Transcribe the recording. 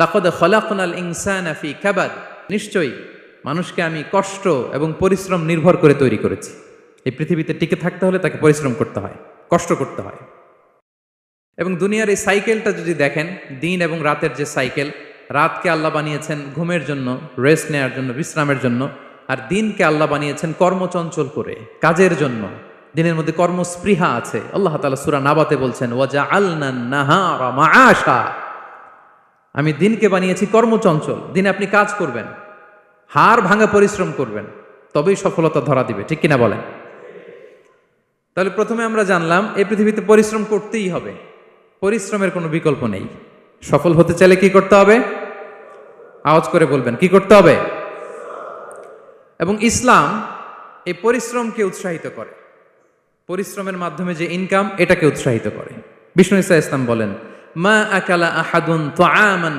লাকাদ খলাকনাল ইনসানা ফি কাবাদ, নিশ্চয়ই মানুষকে আমি কষ্ট এবং পরিশ্রম নির্ভর করে তৈরি করেছি। এই পৃথিবীতে টিকে থাকতে হলে তাকে পরিশ্রম করতে হয়, কষ্ট করতে হয়। এবং দুনিয়ার এই সাইকেলটা যদি দেখেন, দিন এবং রাতের যে সাইকেল, রাতকে আল্লাহ বানিয়েছেন ঘুমের জন্য, রেস্ট নেওয়ার জন্য, বিশ্রামের জন্য, আর দিনকে আল্লাহ বানিয়েছেন কর্মচঞ্চল করে, কাজের জন্য। দিনের মধ্যে কর্মস্পৃহা আছে। আল্লাহ তাআলা সূরা নাবাতে বলছেন, ওয়াজআলনান নাহারা মাআশা, আমি দিনকে বানিয়েছি কর্মচঞ্চল। দিনে আপনি কাজ করবেন, হাড় ভাঙা পরিশ্রম করবেন, তবেই সফলতা ধরা দিবে, ঠিক কিনা বলেন? তাহলে প্রথমে আমরা জানলাম এই পৃথিবীতে পরিশ্রম করতেই হবে, পরিশ্রমের কোনো বিকল্প নেই। সফল হতে চাইলে কি করতে হবে? আওয়াজ করে বলবেন, কি করতে হবে? এবং ইসলাম এই পরিশ্রমকে উৎসাহিত করে, পরিশ্রমের মাধ্যমে যে ইনকাম, এটাকে উৎসাহিত করে। বিষ্ণু ঈসা ইসলাম বলেন, মা আকালা আহাদুন তাআমান